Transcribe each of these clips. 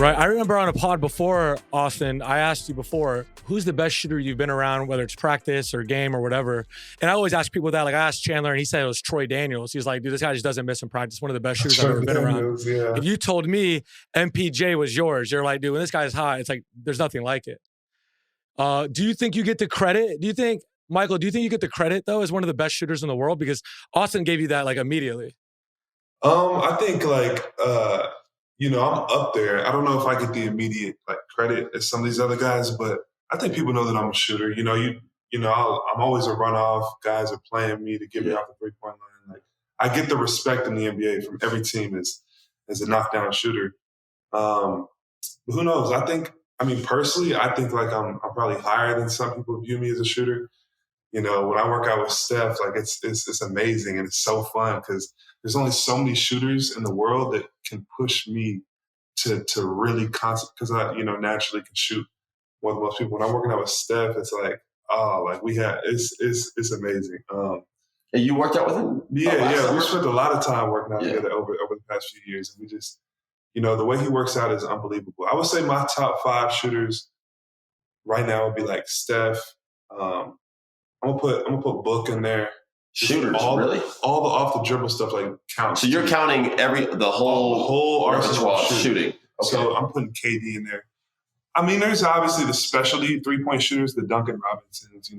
Right. I remember on a pod before, Austin, I asked you before, who's the best shooter you've been around, whether it's practice or game or whatever. And I always ask people that. Like I asked Chandler and he said it was Troy Daniels. He's like, dude, this guy just doesn't miss in practice. One of the best shooters I've ever been around. Yeah. If you told me MPJ was yours, you're like, dude, when this guy's hot, it's like, there's nothing like it. Do you think you get the credit? Michael, do you think you get the credit though as one of the best shooters in the world? Because Austin gave you that like immediately. I think I'm up there. I don't know if I get the immediate credit as some of these other guys, but I think people know that I'm a shooter. I'm always a runoff. Guys are playing me to get me off the 3-point line. Like I get the respect in the NBA from every team as a knockdown shooter. But who knows? Personally, I think like I'm probably higher than some people view me as a shooter. When I work out with Steph, like it's amazing and it's so fun because there's only so many shooters in the world that can push me to really concentrate because I naturally can shoot more than most people. When I'm working out with Steph, it's like it's amazing. And you worked out with him? Yeah. We spent a lot of time working out together over the past few years, and we just the way he works out is unbelievable. I would say my top 5 shooters right now would be like Steph. I'm gonna put Book in there. Shooters, really? All the off the dribble stuff counts. So you're counting the whole arsenal of shooting. Okay. So I'm putting KD in there. There's obviously the specialty 3-point shooters, the Duncan Robinsons,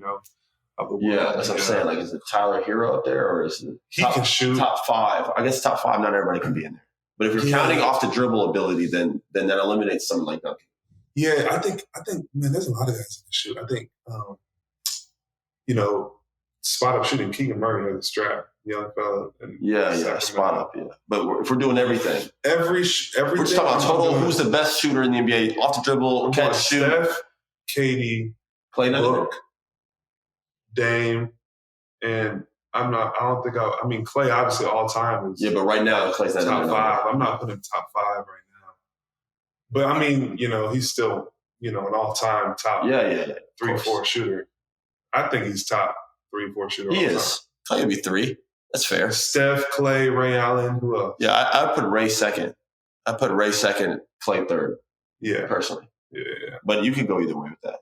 of the world. Yeah, that's what I'm saying. Like, is it Tyler Hero up there, or is it he can shoot top 5? I guess top 5, not everybody can be in there. But if you're counting off the dribble ability, then that eliminates someone like Duncan. Yeah, I think, man, there's a lot of guys that can shoot. I think, spot up shooting, Keegan Murray has a strap, young fella. Spot up, yeah. But if we're doing everything, everything. We're just talking about total. Who's the best shooter in the NBA? Off the dribble, catch, shoot. Steph, KD, Clay, Book, Dame, and Clay obviously all time is. Yeah, but right now Clay's not top 5. I'm not putting top 5 right now. But he's still an all time top 3-4 shooter. I think he's top 3-4 shooter. He is. Clay would be 3. That's fair. Steph, Clay, Ray Allen. Who else? Yeah, I'd put Ray second. Clay third. Yeah, personally. Yeah. But you can go either way with that.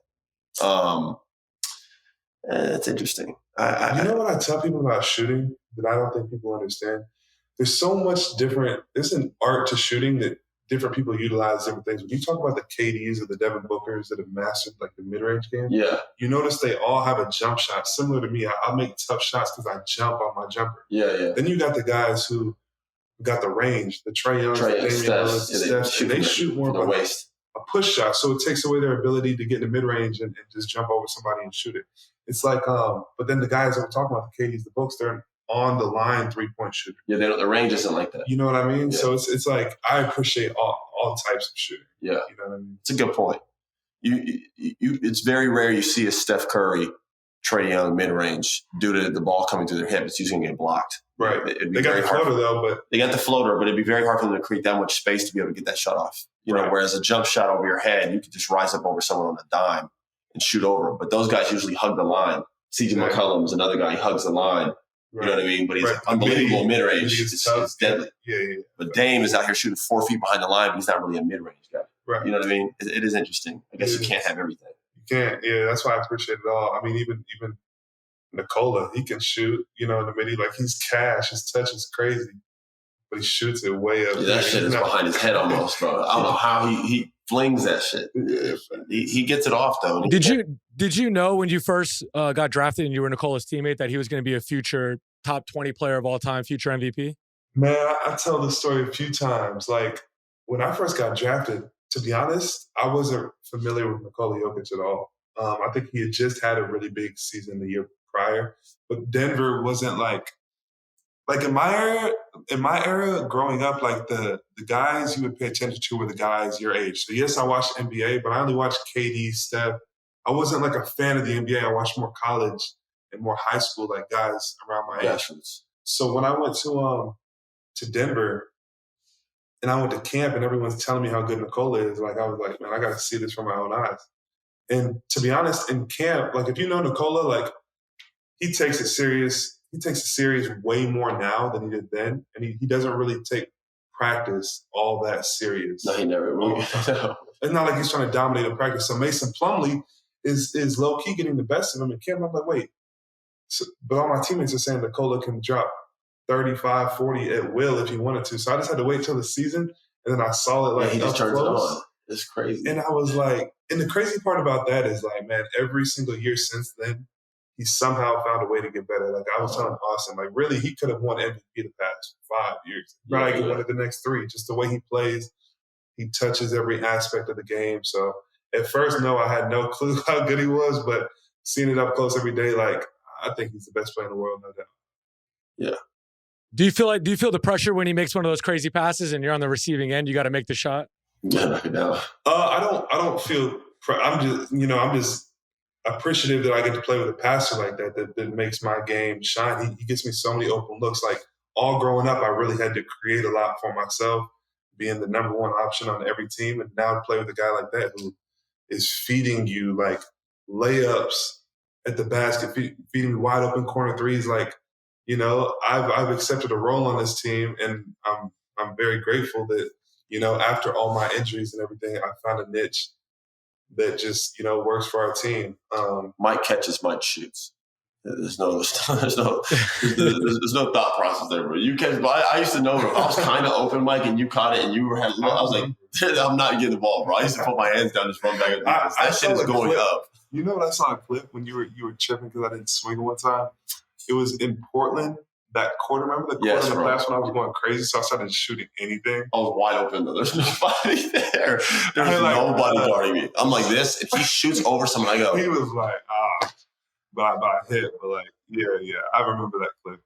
That's interesting. You know what I tell people about shooting that I don't think people understand? There's so much different. There's an art to shooting that different people utilize different things. When you talk about the KDs or the Devin Bookers that have mastered like the mid-range game, you notice they all have a jump shot similar to me. I make tough shots because I jump on my jumper. Yeah. Then you got the guys who got the range, the Trae Youngs, the Damian Lillards, Steph, and they shoot more of a push shot, so it takes away their ability to get in the mid-range and just jump over somebody and shoot it. It's like, but then the guys that we're talking about, the KDs, the Books, they're on the line 3-point shooter. Yeah, the range isn't like that. You know what I mean? Yeah. So it's like I appreciate all types of shooting. Yeah, you know what I mean. It's a good point. It's very rare you see a Steph Curry, Trae Young mid-range due to the ball coming through their hip. It's usually going to get blocked. Right. They got the floater though, but they got the floater, but it'd be very hard for them to create that much space to be able to get that shot off. You know, whereas a jump shot over your head, you can just rise up over someone on a dime and shoot over them. But those guys usually hug the line. CJ McCollum's another guy. He hugs the line. You know what I mean? But he's unbelievable mid-range. It's deadly. Yeah. But Dame is out here shooting 4 feet behind the line, but he's not really a mid-range guy. Right. You know what I mean? It is interesting. I guess you can't have everything. You can't. Yeah, that's why I appreciate it all. I mean, even Nikola, he can shoot, in the middle. Like, he's cash. His touch is crazy. But he shoots it way up. Yeah, that shit is behind his head almost, bro. I don't know how he flings that shit. Yeah. He gets it off, though. Did you know when you first got drafted and you were Nikola's teammate that he was going to be a future top 20 player of all time, future MVP? Man, I tell this story a few times. Like, when I first got drafted, to be honest, I wasn't familiar with Nikola Jokic at all. I think he had just had a really big season the year prior. But Denver wasn't like in my era growing up, like the guys you would pay attention to were the guys your age. So yes, I watched NBA, but I only watched KD, Steph. I wasn't like a fan of the NBA. I watched more college and more high school, like guys around my age. So when I went to Denver and I went to camp and everyone's telling me how good Nikola is, like I was like, man, I got to see this from my own eyes. And to be honest, in camp, like if you know Nikola, like he takes it serious. He takes it serious way more now than he did then. And he doesn't really take practice all that serious. No, he never. It's not like he's trying to dominate in practice. So Mason Plumlee is low-key getting the best of him in camp. I'm like, wait. So, but all my teammates are saying Nikola can drop 35, 40 at will if he wanted to. So I just had to wait till the season, and then I saw it he just turns it on. It's crazy. And I was like, and the crazy part about that is like, man, every single year since then, he somehow found a way to get better. Like I was telling Austin, like really, he could have won MVP the past 5 years. Probably could win it the next 3. Just the way he plays, he touches every aspect of the game. So at first, no, I had no clue how good he was, but seeing it up close every day, like I think he's the best player in the world, no doubt. Yeah. Do you feel the pressure when he makes one of those crazy passes and you're on the receiving end? You got to make the shot. Yeah, no. I don't feel. I'm just appreciative that I get to play with a passer like that makes my game shine. He gets me so many open looks. Like all growing up, I really had to create a lot for myself, being the number one option on every team, and now to play with a guy like that who is feeding you like layups at the basket, feeding me wide open corner threes. Like, I've accepted a role on this team, and I'm very grateful that, after all my injuries and everything, I found a niche that just, works for our team. Mike catches, Mike shoots. There's no thought process there, bro. You catch, but I used to know, I was kind of open, Mike, and you caught it, and I was like, I'm not getting the ball, bro. I used to put my hands down, just run back. That shit is going up. You know what I saw a clip when you were tripping because I didn't swing one time? It was in Portland. That quarter, remember the quarter in the class when I was going crazy? So I started shooting anything. I was wide open, though. There's nobody there. There's nobody guarding me. I'm like this. If he shoots over someone, I go. He was like, but I hit. But like, yeah. I remember that clip.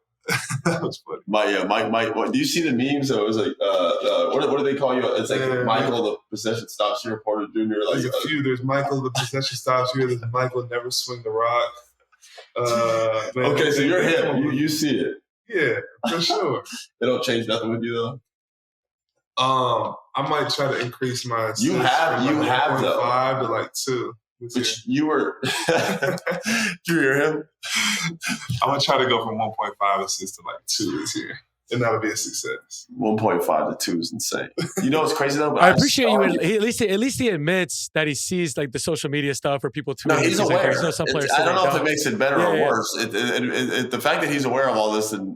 That was funny. Mike. What, do you see the memes? So it was like, what do they call you? It's like Michael, the possession stops here, Porter Jr. Like there's a few. There's Michael, the possession stops here. There's Michael, never swing the rock. Okay, so you're him. You see it. Yeah, for sure. They don't change nothing with you though. I might try to increase my. You have though 5 to like 2. Which you were. Do you hear him? I'm gonna try to go from 1.5 assists to like 2 this year, and that'll be a success. 1.5 to 2 is insane. You know what's crazy though? But I appreciate you. At least he admits that he sees like the social media stuff or people tweeting. No, he's aware. Like, there's some players I don't know if it makes it better or worse. The fact that he's aware of all this and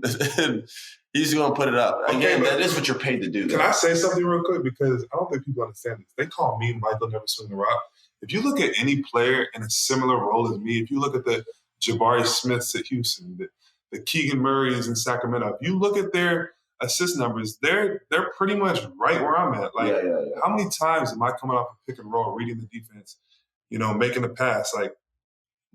he's going to put it up. Again, that is what you're paid to do. Can I say something real quick? Because I don't think people understand this. They call me Michael Never Swing the Rock. If you look at any player in a similar role as me, if you look at the Jabari Smiths at Houston, the Keegan Murrays in Sacramento, if you look at their assist numbers, they're pretty much right where I'm at. Like, how many times am I coming off a pick and roll, reading the defense, making a pass? Like,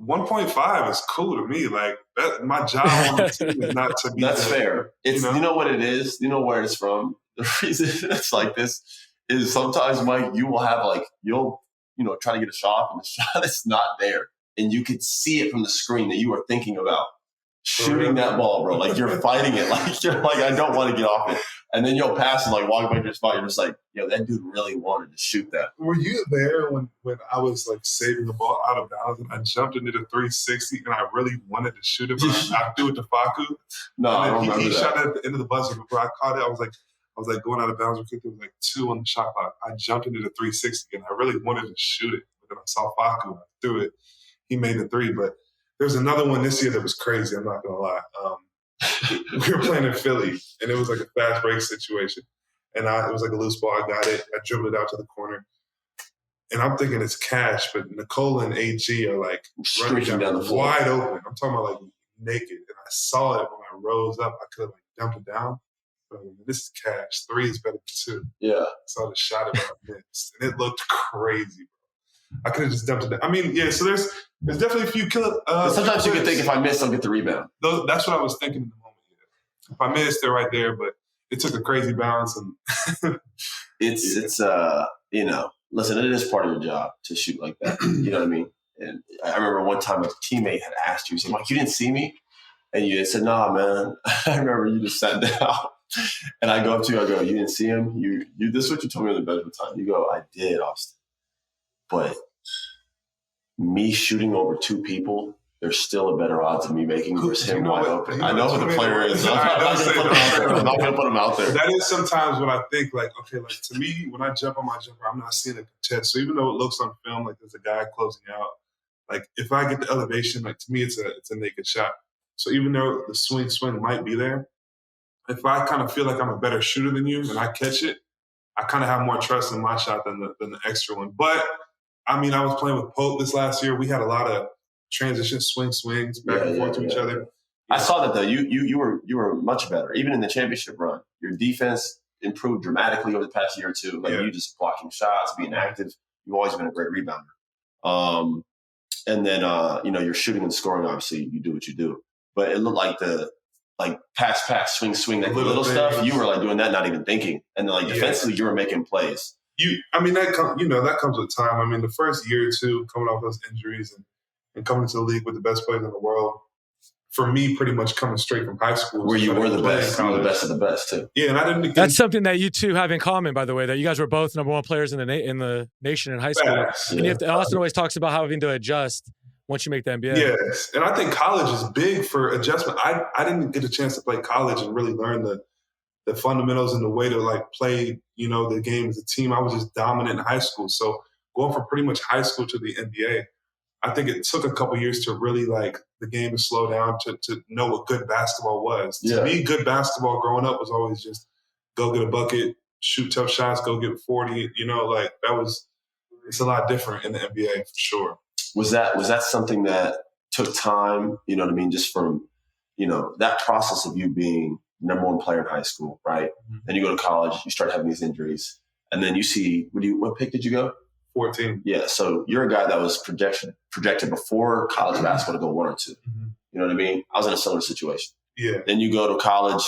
1.5 is cool to me. Like, my job on the team is not to be. That's fair. It's you know what it is. You know where it's from. The reason it's like this is sometimes, Mike, you will have you'll try to get a shot off, and the shot is not there, and you could see it from the screen that you are thinking about shooting that ball, bro. Like you're fighting it. Like you're like, I don't want to get off it. And then you'll pass and walk back to your spot. You're just like, that dude really wanted to shoot that. Were you there when I was saving the ball out of bounds and I jumped into the 360 and I really wanted to shoot it, but I threw it to Faku? No, I don't remember he that. shot it at the end of the buzzer. Before I caught it, I was going out of bounds. There was 2 on the shot clock. I jumped into the 360 and I really wanted to shoot it, but then I saw Faku. I threw it. He made the 3, but there's another one this year that was crazy. I'm not gonna lie. We were playing in Philly, and it was like a fast break situation. And it was like a loose ball. I got it. I dribbled it out to the corner. And I'm thinking it's cash, but Nikola and AG are running down the floor. Wide open. I'm talking about naked. And I saw it when I rose up. I could have dumped it down. But this is cash. 3 is better than 2. Yeah. So I just shot it, but I missed. And it looked crazy, bro. I could have just dumped it down. I mean, so there's definitely a few killer. Sometimes you can think if I miss, I'll get the rebound. That's what I was thinking in the moment. Yeah. If I missed, they're right there, but it took a crazy bounce. And it's listen, it is part of your job to shoot like that. You know what I mean? And I remember one time a teammate had asked you, he said, Mike, you didn't see me? And you said, nah, man. I remember you just sat down. And I go up to you, I go, you didn't see him? You this is what you told me on the bench one time. You go, I did, Austin. But me shooting over 2 people, there's still a better odds of me making versus him wide open. I know who the player is. I'm not going to put him out there. That is sometimes what I think. Like, okay, like to me, when I jump on my jumper, I'm not seeing a contest. So even though it looks on film like there's a guy closing out, like if I get the elevation, like to me, it's a naked shot. So even though the swing might be there, if I kind of feel like I'm a better shooter than you and I catch it, I kind of have more trust in my shot than the extra one. But I mean, I was playing with Pope this last year. We had a lot of transition swings back and forth to each other. I saw that though. You were much better, even in the championship run. Your defense improved dramatically over the past year or two. Like you just blocking shots, being active. You've always been a great rebounder. And then your shooting and scoring, obviously, you do what you do. But it looked like the pass, swing, that little stuff. You were like doing that, not even thinking. And then like defensively, you were making plays. That comes with time. I mean, the first year or two, coming off those injuries and coming into the league with the best players in the world, for me, pretty much coming straight from high school. Where you were the best. You were the best of the best, too. Yeah, and I didn't. That's something that you two have in common, by the way, that you guys were both number one players in the nation in high school. And Austin always talks about having to adjust once you make the NBA. Yes, and I think college is big for adjustment. I didn't get a chance to play college and really learn the fundamentals and the way to like play, the game as a team. I was just dominant in high school. So going from pretty much high school to the NBA, I think it took a couple years to really like the game to slow down to know what good basketball was. To me, good basketball growing up was always just go get a bucket, shoot tough shots, go get 40. It's a lot different in the NBA for sure. Was that something that took time? You know what I mean? Just from, that process of you being number one player in high school, right? Mm-hmm. Then you go to college, you start having these injuries, and then you see what pick did you go? 14. Yeah, so you're a guy that was projected before college basketball to go 1 or 2. Mm-hmm. You know what I mean? I was in a similar situation. Yeah. Then you go to college,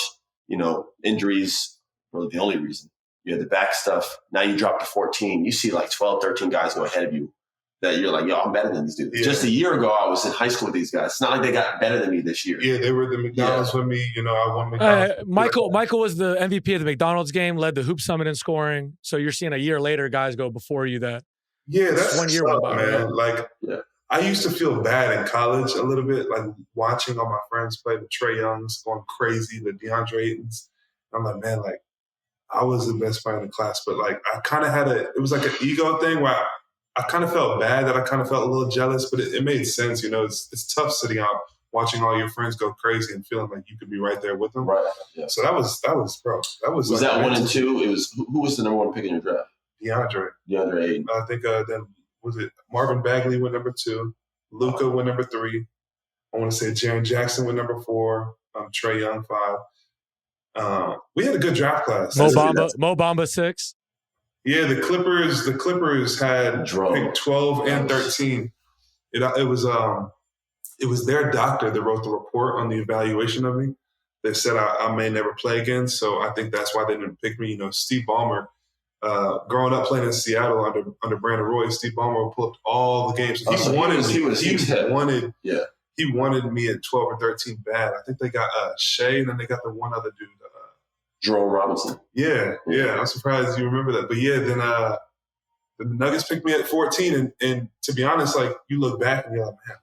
injuries were the only reason. You had the back stuff. Now you drop to 14. You see like 12, 13 guys go ahead of you that you're like, yo, I'm better than these dudes. Yeah. Just a year ago, I was in high school with these guys. It's not like they got better than me this year. Yeah, they were the McDonald's with me. I won McDonald's. Michael was the MVP of the McDonald's game, led the Hoop Summit in scoring. So you're seeing a year later guys go before you that. Yeah, that's 1 year went by, man. I used to feel bad in college a little bit, like watching all my friends play the Trae Youngs going crazy, the DeAndre Aytons. I'm like, man, like I was the best player in the class, but like I kind of had it was like an ego thing where I kind of felt bad that I kind of felt a little jealous, but it made sense. It's tough sitting out watching all your friends go crazy and feeling like you could be right there with them. Right. Yeah. So that was bro. That was like that 1 and 2. It was who was the number one pick in your draft? DeAndre Ayton. I think then was it Marvin Bagley went number 2, Luka went number 3. I want to say Jaren Jackson went number 4, Trae Young 5. We had a good draft class. Mo Bamba 6. Yeah, the Clippers had pick 12 and 13. It was their doctor that wrote the report on the evaluation of me. They said I may never play again, so I think that's why they didn't pick me. Steve Ballmer, growing up playing in Seattle under Brandon Roy, Steve Ballmer pulled up all the games. He wanted me at 12 or 13 bad. I think they got Shea, and then they got the one other dude. Jerome Robinson. Yeah. I'm surprised you remember that. But yeah, then the Nuggets picked me at 14, and to be honest, like you look back and you're like, man.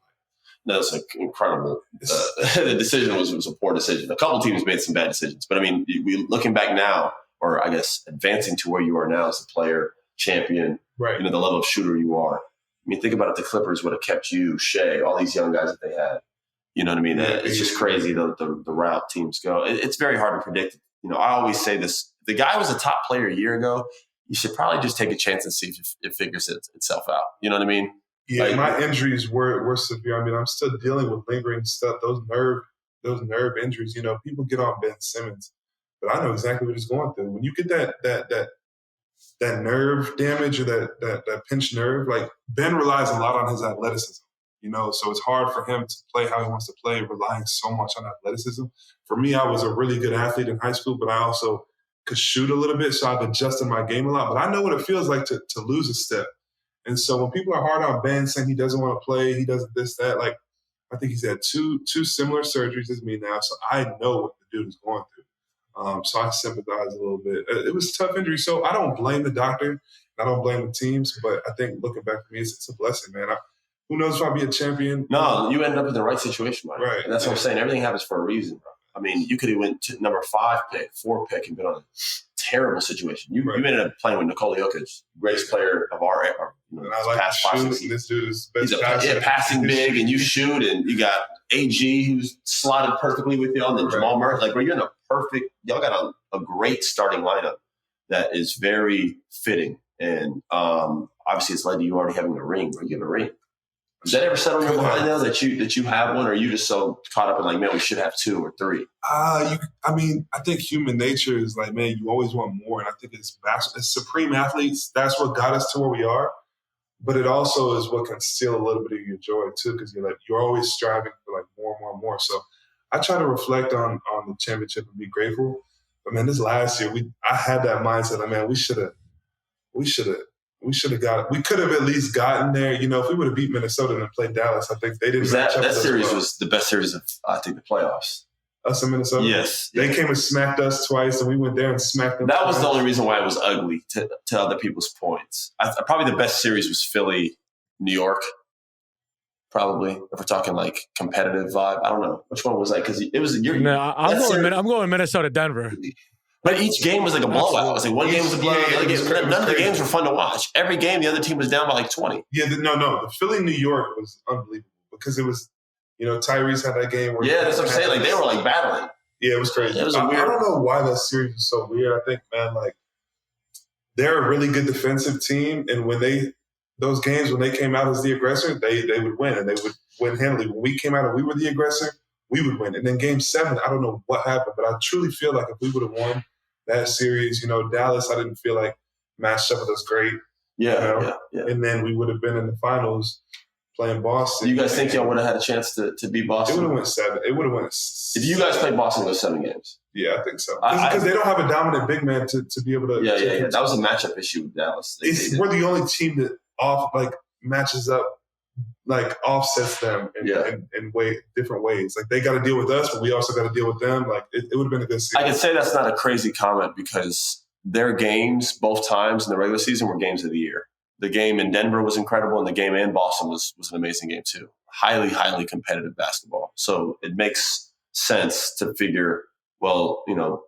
No, it's incredible. The decision was a poor decision. A couple teams made some bad decisions, but I mean, looking back now, or I guess advancing to where you are now as a player, champion, right? The level of shooter you are. I mean, think about it. The Clippers would have kept you, Shea, all these young guys that they had. You know what I mean? It's just crazy the route teams go. It's very hard to predict. I always say this. The guy was a top player a year ago. You should probably just take a chance and see if it figures itself out. You know what I mean? Yeah, my injuries were severe. I mean, I'm still dealing with lingering stuff. Those nerve injuries. People get on Ben Simmons, but I know exactly what he's going through. When you get that nerve damage or that pinched nerve, like Ben relies a lot on his athleticism. So it's hard for him to play how he wants to play, relying so much on athleticism. For me, I was a really good athlete in high school, but I also could shoot a little bit, so I've adjusted my game a lot. But I know what it feels like to lose a step. And so when people are hard on Ben, saying he doesn't want to play, he doesn't this, that, like I think he's had two similar surgeries as me now, so I know what the dude is going through. So I sympathize a little bit. It was a tough injury, so I don't blame the doctor. I don't blame the teams, but I think looking back to me, it's a blessing, man. Who knows if I'll be a champion? No, you ended up in the right situation, Mike. Right. And that's what I'm saying. Everything happens for a reason, bro. I mean, you could have went to number 5 pick, 4 pick, and been on a terrible situation. You ended up playing with Nikola Jokic, greatest player of our past 5 seasons. This dude is best He's passing big, and you shoot, and you got AG who's slotted perfectly with you, and then Jamal Murray. Like, you're in a perfect. Y'all got a great starting lineup that is very fitting, and obviously it's led to you already having a ring. Or you have a ring. Does that ever settle in your mind now that you have one, or are you just so caught up in like, man, we should have 2 or 3? I think human nature is like, man, you always want more, and I think it's supreme athletes. That's what got us to where we are, but it also is what can steal a little bit of your joy too, because you're always striving for like more and more and more. So I try to reflect on the championship and be grateful. But man, this last year, I had that mindset. Like, man, we should have got it. We could have at least gotten there. If we would have beat Minnesota and played Dallas, I think they didn't. That series was the best series of, I think, the playoffs. Us in Minnesota? Yes. They came and smacked us twice, and we went there and smacked them. That was the only reason why it was ugly to other people's points. Probably the best series was Philly, New York. Probably, if we're talking like competitive vibe. I don't know. Which one was that? Because it was I'm going Minnesota, Denver. But each game was like a blowout. It was like one game was a blowout. None of the games were fun to watch. Every game, the other team was down by like 20. Yeah, the Philly New York was unbelievable because it was, Tyrese had that game where that's what I'm saying. Like they were like battling. Yeah, it was crazy. It was I don't know why that series was so weird. I think, man, like they're a really good defensive team, and when they came out as the aggressor, they would win, and they would win handily. When we came out and we were the aggressor, we would win. And then Game 7, I don't know what happened, but I truly feel like if we would have won that series, Dallas, I didn't feel like matched up with us great. Yeah. And then we would have been in the finals playing Boston. You guys think y'all would have had a chance to beat Boston? It would have went 7. It would have went. If you guys played Boston, it was 7 games. Yeah, I think so. Because they don't have a dominant big man to be able to. Yeah. That was a matchup issue with Dallas. We're the only team that matches up, like offsets them in different ways. Like they got to deal with us, but we also got to deal with them. Like it would have been a good season. I can say that's not a crazy comment because their games both times in the regular season were games of the year. The game in Denver was incredible, and the game in Boston was an amazing game too. Highly, highly competitive basketball. So it makes sense to figure, well,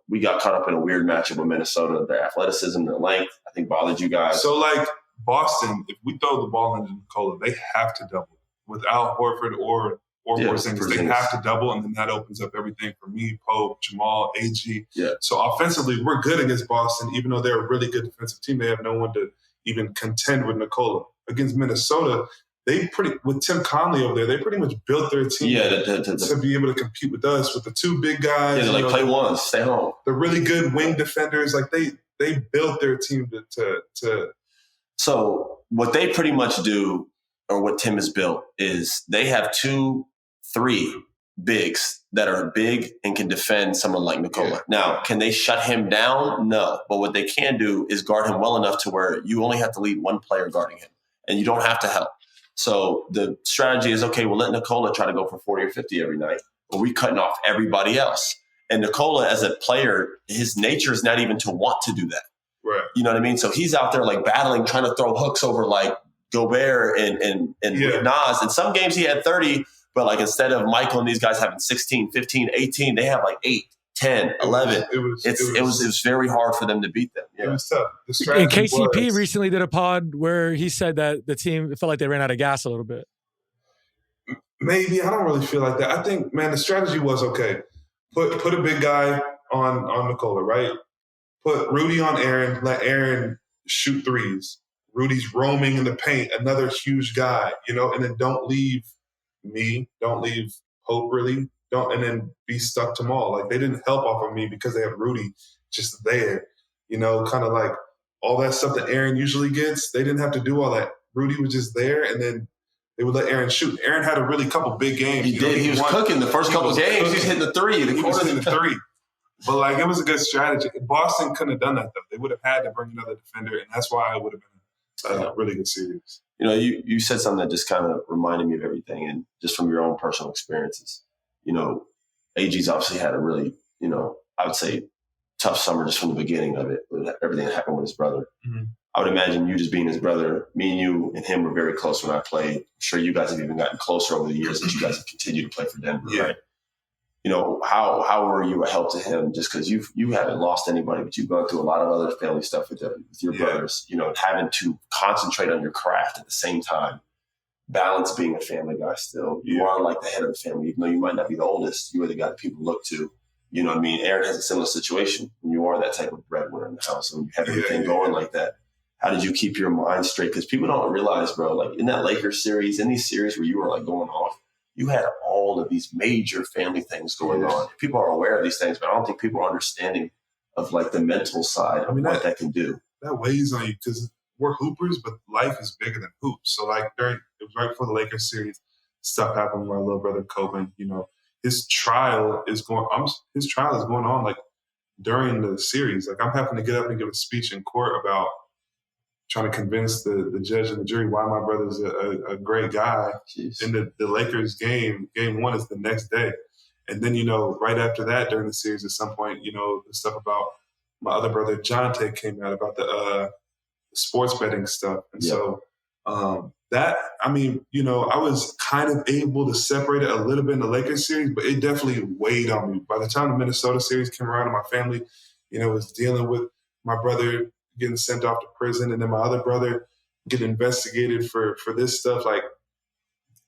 we got caught up in a weird matchup with Minnesota. Their athleticism, their length, I think bothered you guys. So like Boston, if we throw the ball into Nikola, they have to double. Without Horford or Porzingis, they have to double, and then that opens up everything for me, Pope, Jamal, AG. Yeah. So offensively, we're good against Boston, even though they're a really good defensive team. They have no one to even contend with Nikola. Against Minnesota, with Tim Conley over there, they pretty much built their team to be able to compete with us with the 2 big guys. Yeah, they're play once, stay home. The really good wing defenders, like they built their team to. So what they pretty much do, or what Tim has built, is they have 2, 3 bigs that are big and can defend someone like Nikola. Yeah. Now, can they shut him down? No. But what they can do is guard him well enough to where you only have to lead one player guarding him, and you don't have to help. So the strategy is, okay, we'll let Nikola try to go for 40 or 50 every night, but we're cutting off everybody else. And Nikola, as a player, his nature is not even to want to do that. Right. You know what I mean? So he's out there like battling, trying to throw hooks over like Gobert and Nas. In some games he had 30, but like instead of Michael and these guys having 16, 15, 18, they have like 8, 10, 11. It was very hard for them to beat them. Yeah. It was tough. And KCP recently did a pod where he said that the team felt like they ran out of gas a little bit. Maybe. I don't really feel like that. I think, man, the strategy was okay. Put a big guy on Nikola, right? Put Rudy on Aaron, let Aaron shoot threes. Rudy's roaming in the paint, another huge guy, and then don't leave me, don't leave Hope really, and then be stuck to Maul. Like they didn't help off of me because they have Rudy just there, kind of like all that stuff that Aaron usually gets. They didn't have to do all that. Rudy was just there, and then they would let Aaron shoot. Aaron had a really couple big games. He did. He was cooking the first couple games. He was hitting the 3. He was hitting the 3. But, like, it was a good strategy. Boston couldn't have done that, though. They would have had to bring another defender, and that's why it would have been a really good series. You said something that just kind of reminded me of everything, and just from your own personal experiences. AG's obviously had a really, I would say, tough summer just from the beginning of it, with everything that happened with his brother. Mm-hmm. I would imagine you just being his brother, me and you and him were very close when I played. I'm sure you guys have even gotten closer over the years as you guys have continued to play for Denver, right? You know, how were you a help to him? Just because you haven't lost anybody, but you've gone through a lot of other family stuff with your brothers. You know, having to concentrate on your craft at the same time, balance being a family guy still. You are like the head of the family, even though you might not be the oldest. You are the guy that people look to. You know what I mean? Aaron has a similar situation. You are that type of breadwinner in the house, and you have everything going like that. How did you keep your mind straight? Because people don't realize, bro, like in that Lakers series, in these series where you were like going off, you had all of these major family things going on. People are aware of these things, but I don't think people are understanding of like the mental side of what that can do. That weighs on you because we're hoopers, but life is bigger than hoops. So like it was right before the Lakers series, stuff happened with my little brother Coben. You know, his trial is going on like during the series. Like I'm having to get up and give a speech in court about trying to convince the judge and the jury why my brother's a great guy. Jeez. And the Lakers game one is the next day. And then, you know, right after that during the series at some point, you know, the stuff about my other brother, Jonte, came out about the sports betting stuff. And so that, I mean, you know, I was kind of able to separate it a little bit in the Lakers series, but it definitely weighed on me. By the time the Minnesota series came around and my family, you know, was dealing with my brother getting sent off to prison and then my other brother getting investigated for this stuff. Like,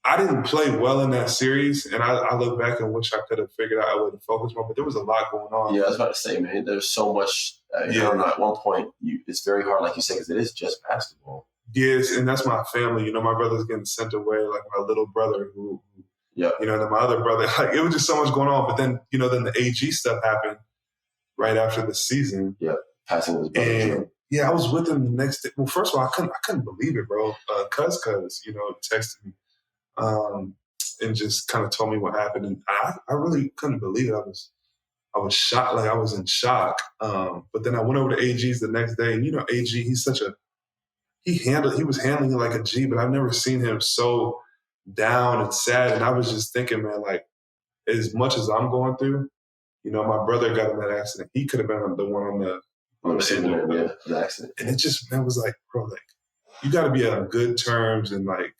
I didn't play well in that series, and I look back and wish I could have figured out I would have focused more, but there was a lot going on. Yeah, I was about to say, man, there's so much. You know, at one point, it's very hard, like you said, because it is just basketball. Yes, and that's my family. You know, my brother's getting sent away, like my little brother who you know, and then my other brother. Like, it was just so much going on. But then, you know, then the AG stuff happened right after the season. Yeah, passing his brother. And, yeah, I was with him the next day. Well, first of all, I couldn't believe it, bro. Cuz, you know, texted me. And just kind of told me what happened. And I really couldn't believe it. I was shocked, like I was in shock. But then I went over to AG's the next day, and you know, AG, he was handling it like a G, but I've never seen him so down and sad. And I was just thinking, man, like, as much as I'm going through, you know, my brother got in that accident. He could have been the one on the accident. And it just, man, was like, bro, like, you got to be on good terms and like,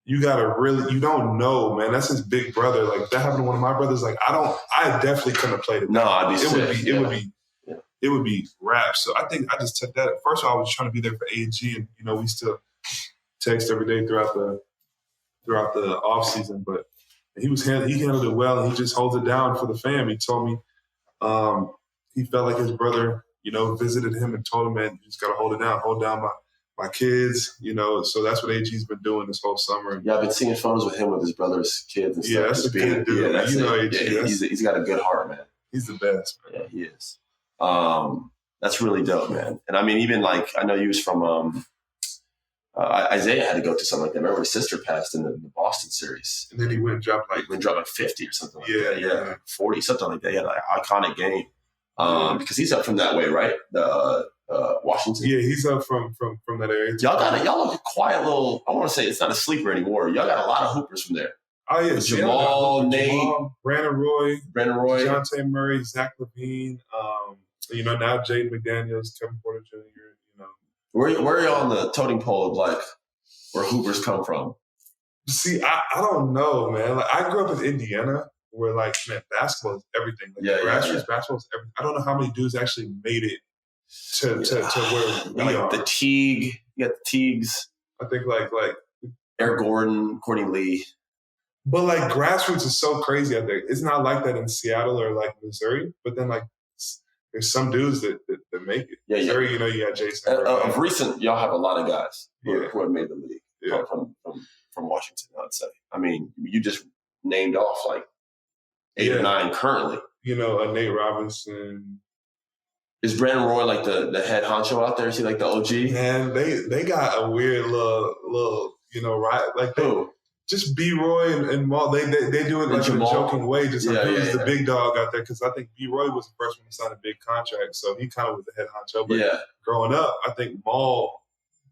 you don't know, man. That's his big brother. Like, that happened to one of my brothers. Like, I definitely couldn't have played it. No, I'd be sick. It would be rap. So I think I just took that. First of all, I was trying to be there for AG, and you know, we still text every day throughout the off season. But he handled it well, and he just holds it down for the fam. He told me he felt like his brother, you know, visited him and told him, man, you just got to hold down my kids, you know. So that's what AG's been doing this whole summer. Yeah, I've been seeing photos with him with his brother's kids and stuff. Yeah, that's a good dude. Yeah, you know AG. Yeah, he's got a good heart, man. He's the best, man. Yeah, he is. That's really dope, man. And I mean, even like, I know you was from Isaiah had to go to something like that. Remember his sister passed in the Boston series. And then he went and dropped like 50 or something like that. Yeah, 40, something like that. He had an iconic game. Because he's up from that way, right? Washington. Yeah, he's up from that area. Y'all look a quiet little, I want to say it's not a sleeper anymore. Y'all got a lot of hoopers from there. Oh, yeah. Jamal, Nate. Brandon Roy. Jonte Murray, Zach LaVine. You know, now Jaden McDaniels, Kevin Porter Jr., you know. Where are you on the totem pole of like where hoopers come from? See, I don't know, man. Like, I grew up in Indiana where, like, man, basketball is everything. Like, grassroots basketball is everything. I don't know how many dudes actually made it to where we like are. The Teague, you got the Teagues. I think like Eric Gordon, Courtney Lee. But like grassroots is so crazy out there. It's not like that in Seattle or like Missouri. But then like there's some dudes that make it. Yeah, Missouri, you know, you got Jason. Of recent, y'all have a lot of guys who have made the league from Washington, I'd say. I mean, you just named off like 8 or 9 currently. You know, Nate Robinson. Is Brandon Roy like the head honcho out there? Is he like the OG? Man, they got a weird little you know, right? Like who? Just B. Roy and Maul. They do it like in a joking way, just like who's the big dog out there. Because I think B. Roy was the first one to sign a big contract, so he kind of was the head honcho. But growing up, I think Maul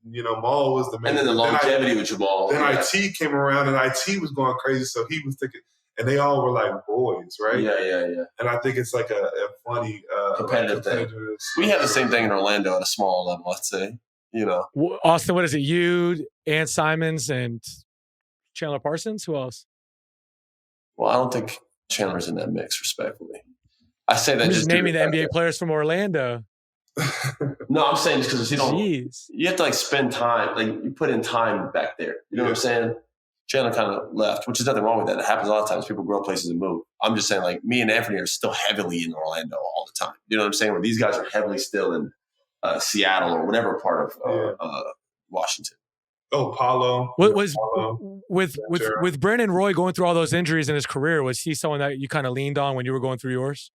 was the main. And then the longevity with Jamal. Then IT came around, and IT was going crazy, so he was thinking. And they all were like boys, right? Yeah. And I think it's like a funny competitive thing. We have the same thing in Orlando at a small level, let's say. Austin, what is it? You, Ann Simons, and Chandler Parsons? Who else? Well, I don't think Chandler's in that mix, respectfully. I say that I'm just naming the NBA players from Orlando. No, I'm saying just because you have to spend time, you put in time back there. You know what I'm saying? Chandler kind of left, which is nothing wrong with that. It happens a lot of times. People grow places and move. I'm just saying, me and Anthony are still heavily in Orlando all the time. You know what I'm saying? Where these guys are heavily still in Seattle or whatever part of Washington. Oh, Paulo. What was with Brandon Roy going through all those injuries in his career? Was he someone that you kind of leaned on when you were going through yours?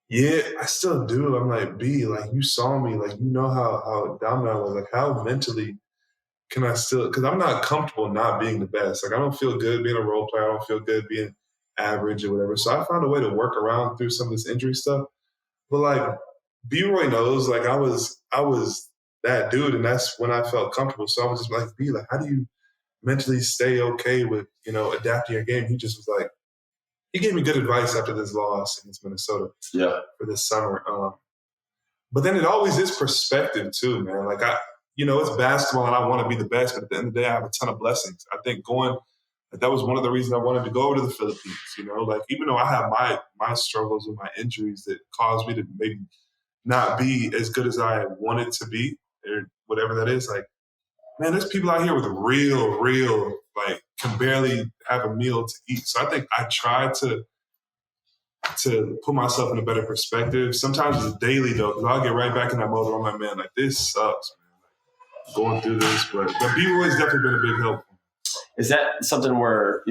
Yeah, I still do. I'm like, B, you saw me, you know how dominant I was. How mentally can I still, because I'm not comfortable not being the best. I don't feel good being a role player. I don't feel good being average or whatever. So I found a way to work around through some of this injury stuff. But B-Roy knows, I was that dude, and that's when I felt comfortable. So I was just B, how do you mentally stay okay with, adapting your game? He just was he gave me good advice after this loss against Minnesota for this summer. But then it always is perspective too, man. It's basketball and I want to be the best, but at the end of the day, I have a ton of blessings. I think that was one of the reasons I wanted to go over to the Philippines, even though I have my struggles and my injuries that caused me to maybe not be as good as I wanted to be or whatever that is. Man, there's people out here with real, can barely have a meal to eat. So I think I try to put myself in a better perspective. Sometimes it's daily, though, because I'll get right back in that mode where I'm man, this sucks, man. Going through this. But B-Roy's definitely been a big help. Is that something where,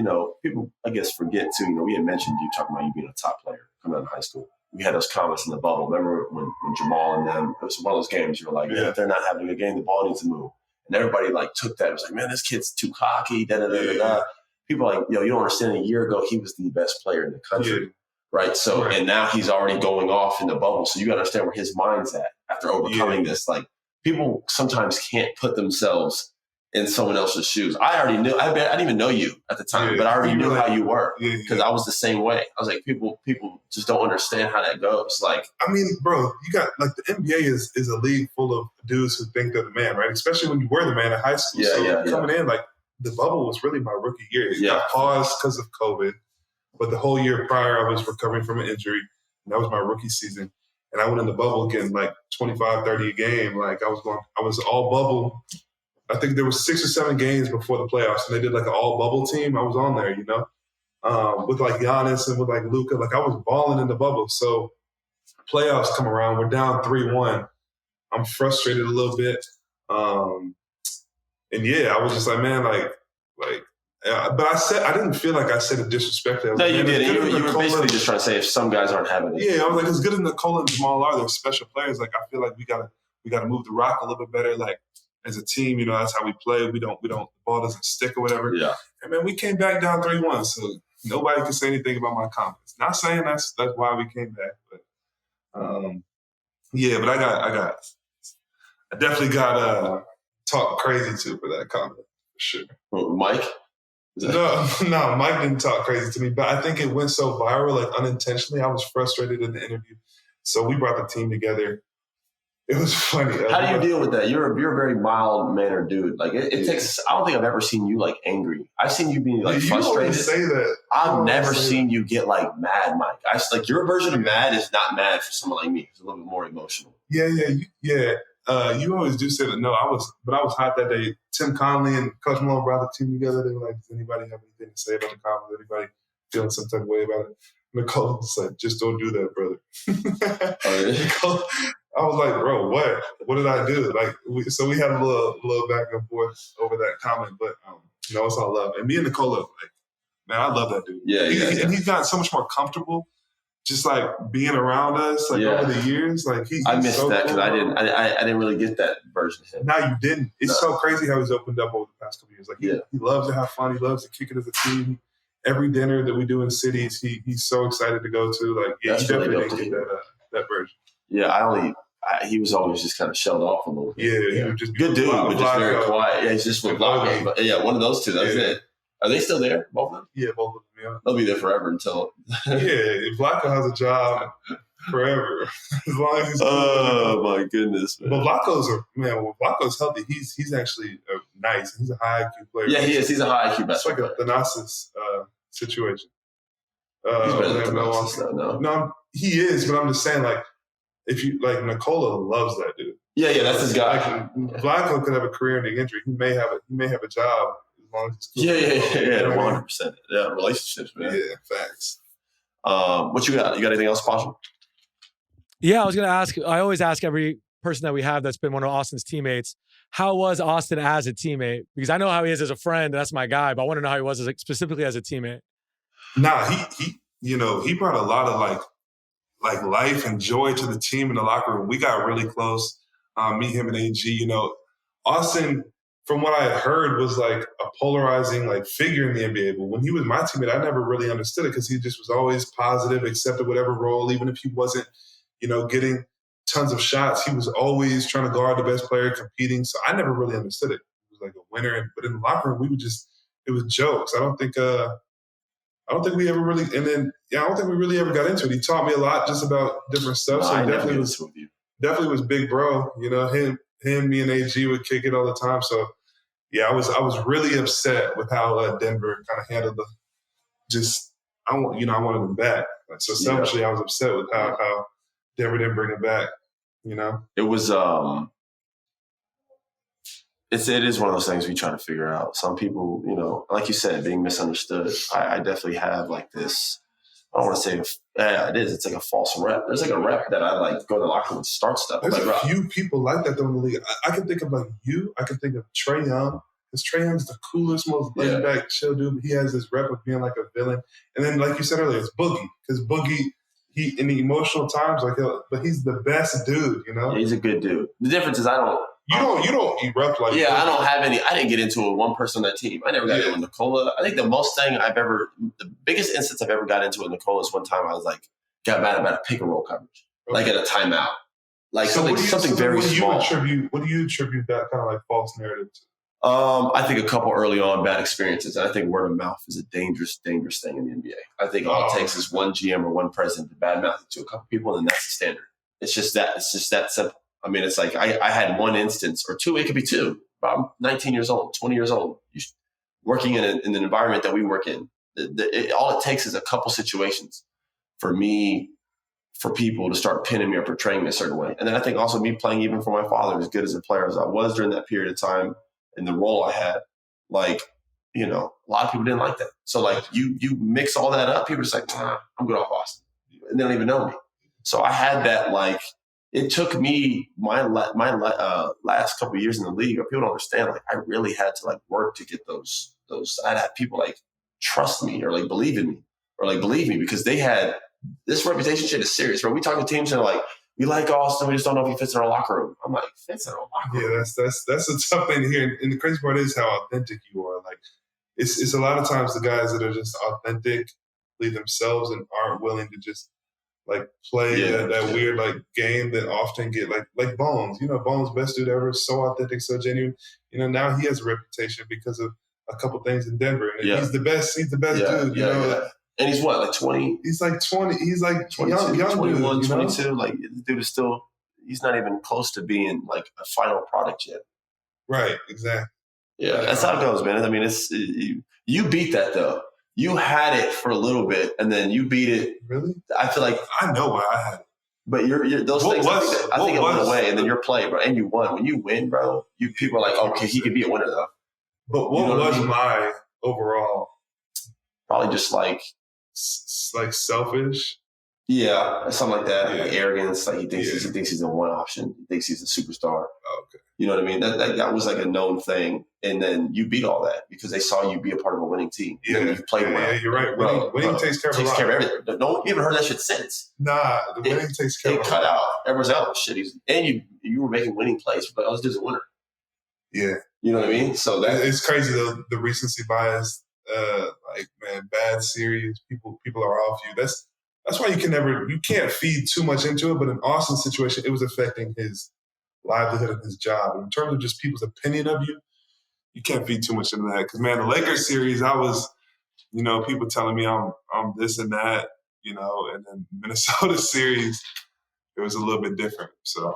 people, I guess, forget, too? We had mentioned you talking about you being a top player coming out of high school. We had those comments in the bubble. Remember when Jamal and them, it was one of those games you were if they're not having a good game, the ball needs to move. And everybody took that. It was man, this kid's too cocky, da-da-da-da-da. People you don't understand, a year ago, he was the best player in the country, right? So, and now he's already going off in the bubble. So you got to understand where his mind's at after overcoming this. People sometimes can't put themselves in someone else's shoes. I already knew. I didn't even know you at the time, but I already knew how you were because I was the same way. I was people just don't understand how that goes. Bro, you got the NBA is a league full of dudes who think they're the man, right? Especially when you were the man in high school. Coming in, the bubble was really my rookie year. It got paused because of COVID, but the whole year prior, I was recovering from an injury, and that was my rookie season. And I went in the bubble getting 25, 30 a game. I was all bubble. I think there was 6 or 7 games before the playoffs, and they did an all bubble team. I was on there, with Giannis and with Luka. I was balling in the bubble. So playoffs come around, we're down 3-1. I'm frustrated a little bit, and I was just man, but I didn't feel like I said a disrespect. No, you didn't. You were basically just trying to say if some guys aren't having it. Yeah, I was as good as Nikola and Jamal are, they're special players. I feel we gotta move the rock a little bit better. As a team, that's how we play. We don't. The ball doesn't stick or whatever. Yeah. And man, we came back down 3-1, so nobody can say anything about my confidence. Not saying that's why we came back, but but I definitely got talked crazy to for that comment for sure. Well, Mike? No, Mike didn't talk crazy to me, but I think it went so viral, unintentionally. I was frustrated in the interview, so we brought the team together. It was funny. How do you deal with that? You're a very mild-mannered dude. It takes. I don't think I've ever seen you angry. I've seen you being frustrated. You always say that. I've never seen you get mad, Mike. Your version of mad is not mad for someone like me. It's a little bit more emotional. Yeah. You always do say that. No, I was hot that day. Tim Conley and Coach Malone brought the team together. They were does anybody have anything to say about the comments? Anybody feeling some type of way about it? Nicole was just don't do that, brother. Oh, yeah. Nicole, I was bro, what? What did I do? So we had a little back and forth over that comment, but it's all love. And me and Nikola, man, I love that dude. Yeah. And he's gotten so much more comfortable, just being around us, over the years. I missed so that because cool. I didn't really get that version of him. No, you didn't. It's so crazy how he's opened up over the past couple years. He loves to have fun. He loves to kick it as a team. Every dinner that we do in cities, he's so excited to go to. He definitely didn't get that version. Yeah, he was always just kind of shelled off a little bit. Yeah, he was just good dude, but just very quiet. Yeah, he's just with Vlaco. But one of those two. That's it. Are they still there, both of them? Yeah, both of them. Yeah, they'll be there forever until. If Vlaco has a job, forever. As long as he's oh my goodness, man. But when Vlatko's healthy, he's actually nice. He's a high IQ player. Yeah, he is. He's a high IQ It's basketball like a Thanasis situation. He's better than Thanasis, no, he is, but I'm just saying, like, if you like, Nikola loves that dude. Yeah, that's his guy. Like, Vlatko could have a career ending injury. He may have a job as long as he's cool. Yeah, 100%. Yeah, relationships, man. Yeah, facts. What you got? You got anything else, Pausha? Yeah, I was gonna ask. I always ask every person that we have that's been one of Austin's teammates, how was Austin as a teammate? Because I know how he is as a friend. That's my guy, but I want to know how he was specifically as a teammate. Nah, he brought a lot of like life and joy to the team in the locker room. We got really close. Me, him, and AG. Austin, from what I had heard, was like a polarizing like figure in the NBA. But when he was my teammate, I never really understood it because he just was always positive, accepted whatever role, even if he wasn't, getting tons of shots. He was always trying to guard the best player, competing. So I never really understood it. He was like a winner. But in the locker room, it was jokes. I don't think we ever really, and then, I don't think we really ever got into it. He taught me a lot just about different stuff. So definitely was big bro. Him, me and AG would kick it all the time. So yeah, I was really upset with how Denver kind of handled I wanted him back. So selfishly, I was upset with how Denver didn't bring him back. It was it is one of those things we try to figure out. Some people, like you said, being misunderstood. I definitely have like this. I don't want to say it is. It's like a false rep. There's like a rep that I like go to the locker room and start stuff. There's a few people like that though in the league. I can think of like you. I can think of Trae Young. Because Trae Young's the coolest, most laid back, chill dude. But he has this rep of being like a villain. And then, like you said earlier, it's Boogie. Because Boogie, he in the emotional times, but he's the best dude. Yeah, he's a good dude. The difference is You don't erupt like I don't have any. I didn't get into it with one person on that team. I never got into it with Nikola. I think the biggest instance I've ever got into with Nikola is one time I was like, got mad about a pick and roll coverage, like at a timeout. Like something very small. What do you attribute that kind of like false narrative to? I think a couple early on bad experiences. And I think word of mouth is a dangerous, dangerous thing in the NBA. I think all it takes is one GM or one president to badmouth it to a couple people, and then that's the standard. It's just that simple. I mean, it's like I had one instance or two. It could be two. I'm 19 years old, 20 years old, working in an environment that we work in. All it takes is a couple situations for people to start pinning me or portraying me a certain way. And then I think also me playing even for my father, as good as a player as I was during that period of time and the role I had, like, a lot of people didn't like that. So like you mix all that up, people are just like, I'm good off Boston. And they don't even know me. So I had that, like, it took me my last couple of years in the league. People don't understand. Like, I really had to like work to get those. I'd have people like trust me or like believe in me or like believe me because they had this reputation shit is serious. Bro, we talk to teams and they're like, we like Austin, we just don't know if he fits in our locker room. I'm like, fits in our locker room. Yeah, that's a tough thing to hear. And the crazy part is how authentic you are. Like, it's a lot of times the guys that are just authentically themselves and aren't willing to just like play that weird like game that often get like Bones. Bones, best dude ever, so authentic, so genuine. Now he has a reputation because of a couple things in Denver. And he's the best. He's the best dude. And he's what, like 20? He's like 20. He's like 22, young 21, dude, 22. Like, the dude is still. He's not even close to being like a final product yet. Right. Exactly. Yeah, that's how it goes, man. I mean, it's you beat that though. You had it for a little bit, and then you beat it. Really? I feel like I know why I had it. But you're those things. I think it went away, and then you're playing, bro, and you won. When you win, bro, people are like, okay, he could be a winner though. But what was my overall? Probably just like selfish. Yeah, something like that. Like arrogance. Like he thinks he's a one option. He thinks he's a superstar. Oh, okay. You know what I mean? That was like a known thing. And then you beat all that because they saw you be a part of a winning team. Yeah, you played well. Yeah, you're right. Winning takes care of everything. No one even heard that shit since. Nah, the winning takes care of it. It cut out everyone's else. Shit. And you were making winning plays, but this dude's a winner. Yeah. You know what I mean? So it's crazy though, the recency bias. Bad series, people are off you. That's why you can't feed too much into it. But in Austin's situation, it was affecting his livelihood and his job. In terms of just people's opinion of you, you can't feed too much into that. Because man, the Lakers series, I was, people telling me I'm this and that. and then Minnesota series, it was a little bit different. So.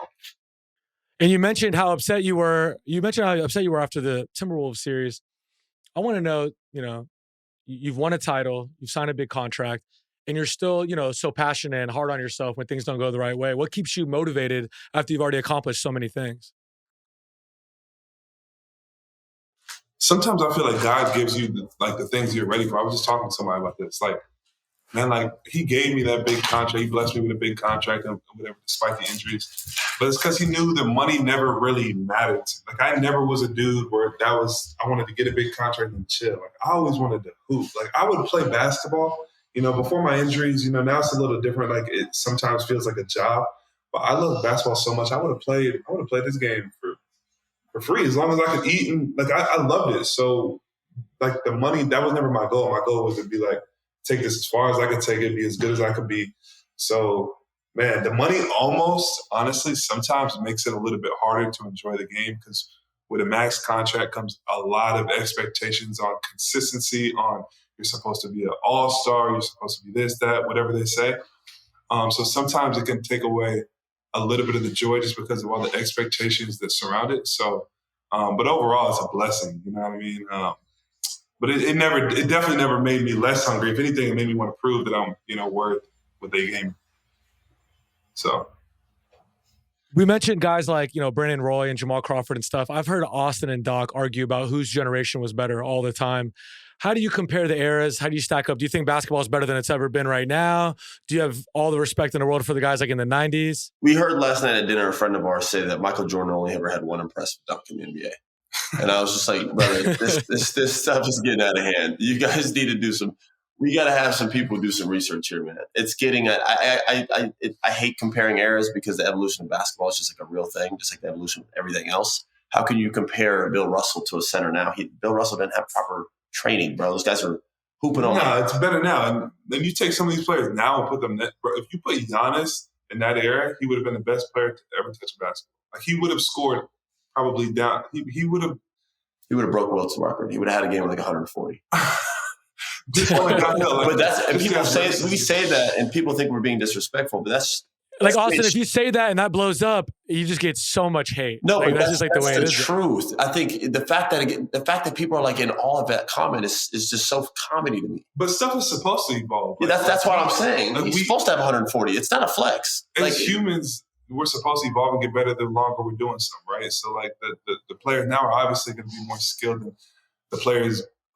And you mentioned how upset you were. You mentioned how upset you were after the Timberwolves series. I want to know, you've won a title, you've signed a big contract, and you're still, so passionate and hard on yourself when things don't go the right way. What keeps you motivated after you've already accomplished so many things? Sometimes I feel like God gives you the things you're ready for. I was just talking to somebody about this. He gave me that big contract. He blessed me with a big contract and whatever, despite the injuries. But it's because he knew the money never really mattered. I never was a dude where I wanted to get a big contract and chill. I always wanted to hoop. I would play basketball, before my injuries. Now it's a little different. It sometimes feels like a job. But I love basketball so much. I would have played this game for free as long as I could eat. And I loved it. So the money, that was never my goal. My goal was to be take this as far as I could take it, be as good as I could be. So, man, the money almost, honestly, sometimes makes it a little bit harder to enjoy the game because with a max contract comes a lot of expectations on consistency, on you're supposed to be an all-star, you're supposed to be this, that, whatever they say. So sometimes it can take away a little bit of the joy just because of all the expectations that surround it. So, but overall, it's a blessing. You know what I mean? But it definitely never made me less hungry. If anything, it made me want to prove that I'm, worth what they gave me. So. We mentioned guys like, Brandon Roy and Jamal Crawford and stuff. I've heard Austin and Doc argue about whose generation was better all the time. How do you compare the eras? How do you stack up? Do you think basketball is better than it's ever been right now? Do you have all the respect in the world for the guys in the 90s? We heard last night at dinner a friend of ours say that Michael Jordan only ever had one impressive dunk in the NBA. And I was just like, brother, this stuff is getting out of hand. You guys need to we got to have some people do some research here, man. It's getting, I hate comparing eras because the evolution of basketball is just a real thing, just like the evolution of everything else. How can you compare Bill Russell to a center now? Bill Russell didn't have proper training, bro. Those guys are hooping on. No, it's better now. And then you take some of these players now and put them, bro, if you put Giannis in that era, he would have been the best player to ever touch basketball. He would have scored probably down. He would have broke Wilt's record. He would have had a game with 140. But that's, and people we say that and people think we're being disrespectful, but that's Austin, if you say that and that blows up, you just get so much hate. No, but that's just the way it is. Truth. I think the fact that people are in all of that comment is just so comedy to me. But stuff is supposed to evolve. Yeah, that's what I'm saying. We're supposed to have 140. It's not a flex. As humans, we're supposed to evolve and get better the longer we're doing something, right? So the players now are obviously going to be more skilled than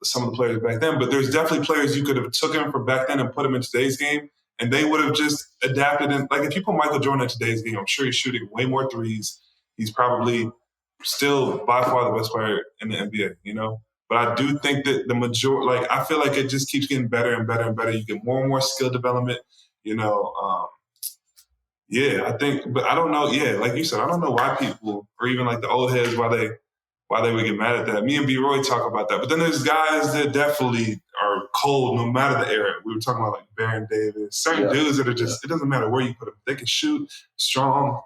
some of the players back then. But there's definitely players you could have took them from back then and put them in today's game, and they would have just adapted. And if you put Michael Jordan in today's game, I'm sure he's shooting way more threes. He's probably still by far the best player in the NBA, But I do think that the majority, I feel like it just keeps getting better and better and better. You get more and more skill development, Yeah, I think, but I don't know. Yeah, like you said, I don't know why people, or even the old heads, why they would get mad at that. Me and B. Roy talk about that. But then there's guys that definitely are cold no matter the era. We were talking about Baron Davis, certain dudes that are just, it doesn't matter where you put them. They can shoot, strong,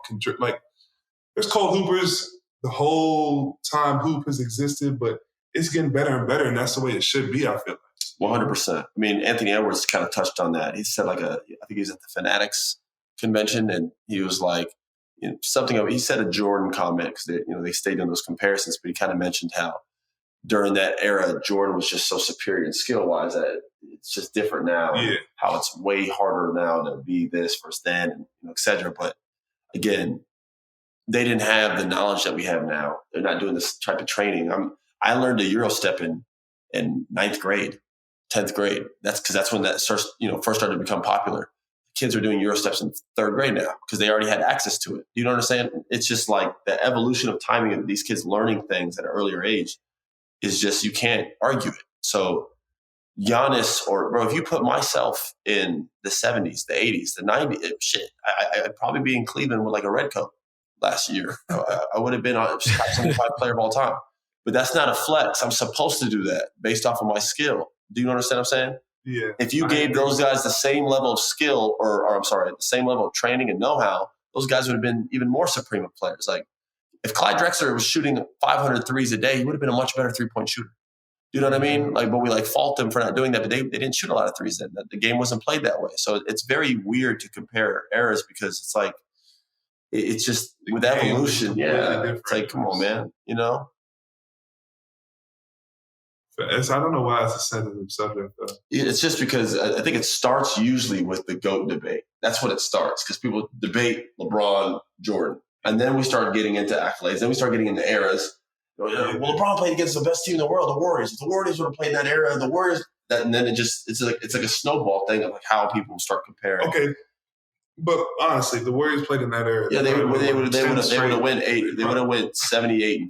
there's cold hoopers. The whole time hoop has existed, but it's getting better and better, and that's the way it should be, I feel like. 100%. I mean, Anthony Edwards kind of touched on that. He said I think he was at the Fanatics convention, and he was he said a Jordan comment because they stayed in those comparisons, but he kind of mentioned how during that era Jordan was just so superior in skill wise that it's just different now. Yeah. How it's way harder now to be this versus then, and et cetera. But again, they didn't have the knowledge that we have now. They're not doing this type of training. I learned a Euro step in 9th grade, 10th grade. That's because that's when that first started to become popular. Kids are doing Euro steps in 3rd grade now because they already had access to it. You don't understand? It's just the evolution of timing of these kids learning things at an earlier age is just, you can't argue it. So Giannis, bro, if you put myself in the 70s, the 80s, the 90s, I'd probably be in Cleveland with a red coat last year. I would have been a top 75 player of all time. But that's not a flex. I'm supposed to do that based off of my skill. Do you understand what I'm saying? Yeah. If you gave those guys the same level of skill the same level of training and know-how, those guys would have been even more supreme of players. If Clyde Drexler was shooting 500 threes a day, he would have been a much better three-point shooter. You know what I mean? Like, but we like fault them for not doing that, but they didn't shoot a lot of threes then. The game wasn't played that way. So it's very weird to compare eras because it's like, it's just with evolution. Yeah. It's like, come on, man, you know? I don't know why it's a sensitive subject, though. It's just because I think it starts usually with the GOAT debate. That's when it starts because people debate LeBron, Jordan. And then we start getting into accolades. Then we start getting into eras. Well, LeBron played against the best team in the world, the Warriors. If the Warriors would have played in that era, the Warriors. And then it's like a snowball thing of like how people start comparing. Okay, but honestly, if the Warriors played in that era, yeah, they would have won 8. They would have won 78-4,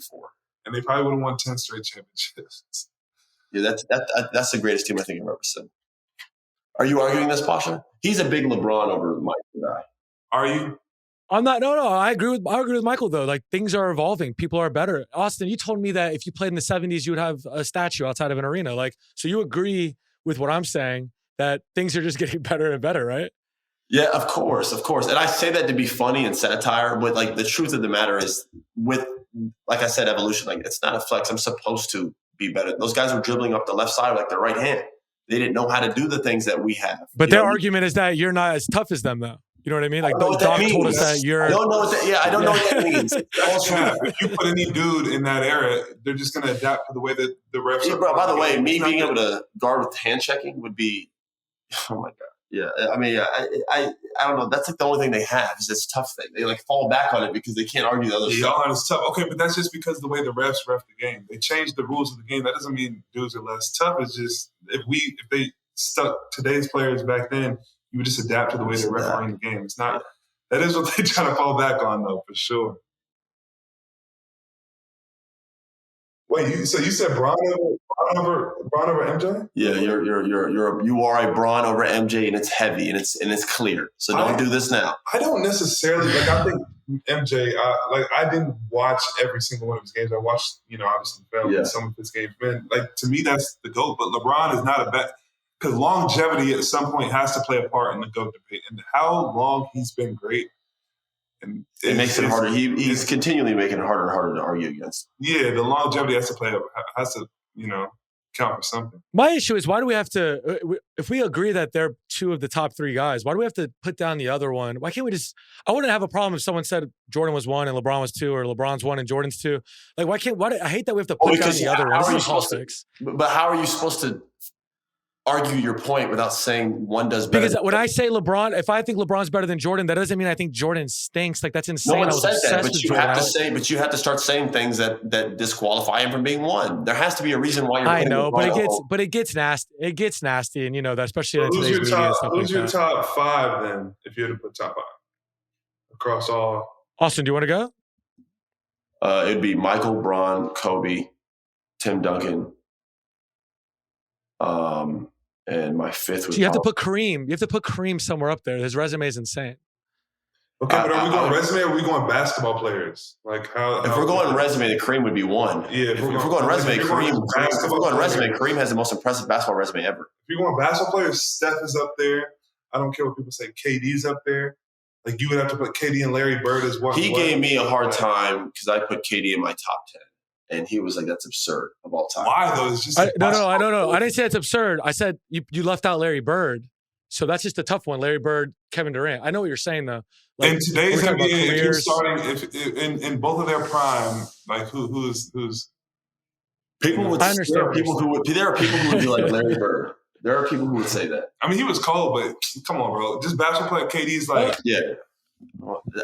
and they probably would have won 10 straight championships. Yeah, that's the greatest team I think I've ever seen. Are you arguing this, Pausha? He's a big LeBron over Mike guy. Are you? I'm not. No. I agree with Michael though. Like things are evolving. People are better. Austin, you told me that if you played in the 70s, you would have a statue outside of an arena. Like, so you agree with what I'm saying that things are just getting better and better, right? Yeah, of course. And I say that to be funny and satire, but like the truth of the matter is, with like I said, evolution. Like it's not a flex. I'm supposed to be better. Those guys were dribbling up the left side like their right hand. They didn't know how to do the things that we have. But their argument is that you're not as tough as them, though. You know what I mean? Like Doc told us that you're. I don't know what that. Yeah, I don't know what that means. If you put any dude in that era, they're just going to adapt to the way that the refs. Yeah, bro. By the way, me being able to guard with hand checking would be. Oh my god. Yeah, I mean, I don't know. That's like the only thing they have is this tough thing. They like fall back on it because they can't argue the other stuff. Yeah, it's tough. Okay, but that's just because of the way the refs ref the game. They changed the rules of the game. That doesn't mean dudes are less tough. It's just if they stuck today's players back then, you would just adapt to the way they're refereeing the game. It's not. That is what they try to fall back on, though, for sure. Wait, so you said Bron over MJ? Yeah, you are a Bron over MJ, and it's heavy and it's clear. So don't do this now. I don't necessarily like. I think MJ. I didn't watch every single one of his games. I watched, obviously some of his games. Man, like to me, that's the GOAT. But LeBron is not a bet because longevity at some point has to play a part in the GOAT debate. And how long he's been great. And it makes it harder. He's continually making it harder and harder to argue against. Yeah, the longevity has to count for something. My issue is why do we have to? If we agree that they're two of the top 3 guys, why do we have to put down the other one? Why can't we just? I wouldn't have a problem if someone said Jordan was 1 and LeBron was 2, or LeBron's 1 and Jordan's 2. Like why can't? I hate that we have to put down the other one. But how are you supposed to argue your point without saying one does better? Because when I say LeBron, if I think LeBron's better than Jordan, that doesn't mean I think Jordan stinks. Like that's insane. No one said that, but you have to start saying things that disqualify him from being 1. There has to be a reason why you're. I know, but it gets nasty. It gets nasty, and that especially in today's media and stuff. Who's your top 5 then? If you had to put top 5 across all. Austin, do you want to go? It'd be Michael, Bron, Kobe, Tim Duncan. And my 5th was. So you have to put Kareem. You have to put Kareem somewhere up there. His resume is insane. Okay, but are we going resume or are we going basketball players? Like how? If we're going resume, then Kareem would be 1. Yeah. If we're going resume, Kareem has the most impressive basketball resume ever. If you're going basketball players, Steph is up there. I don't care what people say. KD's up there. Like you would have to put KD and Larry Bird as one. He gave me a hard time because I put KD in my top 10. And he was like, "That's absurd of all time." Why though? It's just no. I don't know. I didn't say it's absurd. I said you left out Larry Bird, so that's just a tough one. Larry Bird, Kevin Durant. I know what you're saying though. Like, in today's NBA, if you're starting in both of their prime, like who's people would. I understand. There are people who would be like Larry Bird. There are people who would say that. I mean, he was cold, but come on, bro. Just basketball player KD's like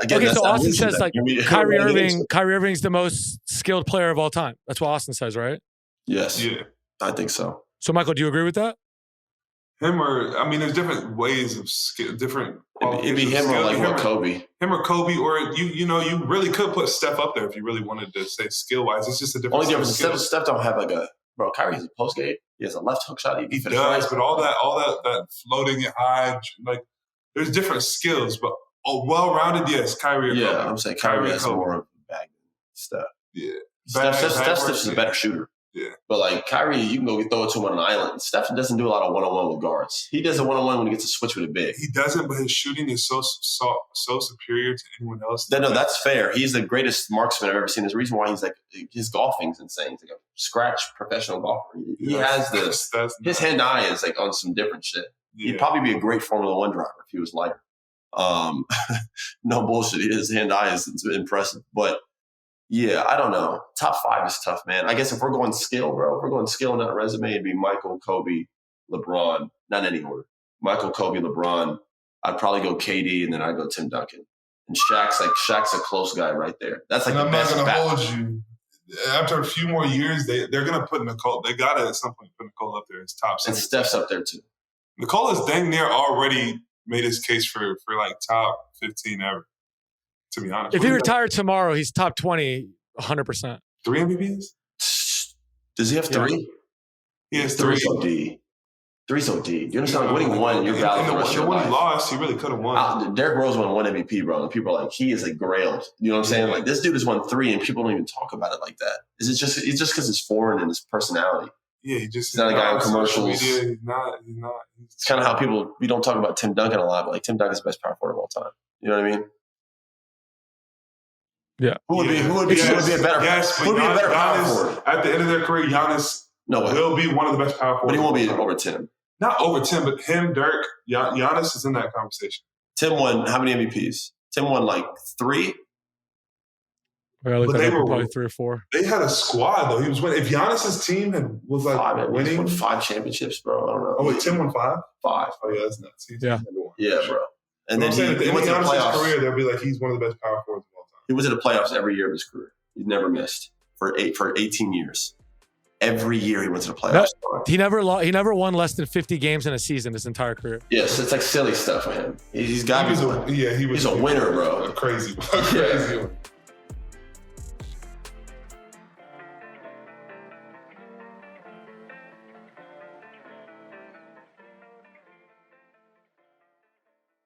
Again, okay, so Austin says like Kyrie Irving's the most skilled player of all time. That's what Austin says, right? Yes. Yeah. I think so. So Michael, do you agree with that? There's different ways of skill, different. It'd be him or like Kobe. Him or Kobe, or you really could put Steph up there if you really wanted to say skill wise. It's just a different. Only difference. Steph don't have like a bro. Kyrie has a post game. He has a left hook shot. He does, but all that floating it high, like there's different skills, but. Oh, well-rounded, yes. Kyrie or Kobe. Yeah, I'm saying Kyrie has more of a bag than Steph. Yeah. Steph's just a better shooter. Yeah. But like Kyrie, you can go throw it to him on an island. Steph doesn't do a lot of one-on-one with guards. He does a one-on-one when he gets to switch with a big. He doesn't, but his shooting is so superior to anyone else. No, that's fair. He's the greatest marksman I've ever seen. There's a reason why he's like, his golfing's insane. He's like a scratch professional golfer. He has this. His hand-eye is like on some different shit. Yeah. He'd probably be a great Formula One driver if he was lighter. No bullshit. His hand-eye is impressive. But yeah, I don't know. Top 5 is tough, man. I guess if we're going skill, bro, if we're going skill in that resume, it'd be Michael, Kobe, LeBron. Not in any order. Michael, Kobe, LeBron. I'd probably go KD, and then I'd go Tim Duncan. And Shaq's a close guy right there. That's like and the I'm best. not going to hold you. After a few more years, they're going to put Nicole. They got to at some point put Nicole up there as top 6. And Steph's up there too. Nicole is dang near already made his case for like top 15 ever. To be honest, if he retired tomorrow, he's top 20, 100%. 3 MVPs? Does he have 3? He has 3. 3's OD. 3's OD. You understand? Winning one, you're valid for the rest of your life. When he lost, he really could have won. Derrick Rose won 1 MVP, bro. And people are like, he is a grail. You know what I'm saying? Like, this dude has won 3, and people don't even talk about it like that. Is it just? It's just because it's foreign and his personality. Yeah, he's not a guy on commercials. Media, he's not. It's kind of how we don't talk about Tim Duncan a lot, but like Tim Duncan's the best power forward of all time. You know what I mean? Yeah. Who would be a better power forward? At the end of their career, Giannis will be one of the best power forwards. But he won't be over Tim. Not over Tim, but him, Dirk, Giannis is in that conversation. Tim won how many MVPs? Tim won like 3. But they were probably 3 or 4. They had a squad though. He was winning. If Giannis's team was like 5, winning, he won 5 championships, bro. I don't know. Oh wait, Tim won 5. 5. Oh yeah, that's nuts. Yeah, bro. And then at the he end of went to the playoffs. Giannis's career, they'll be like he's one of the best power forwards of all time. He was at the playoffs every year of his career. He's never missed for 18 years. Every year he went to the playoffs. He never won less than 50 games in a season his entire career. Yes, it's like silly stuff for him. He's got. He's a winner, bro. A crazy one.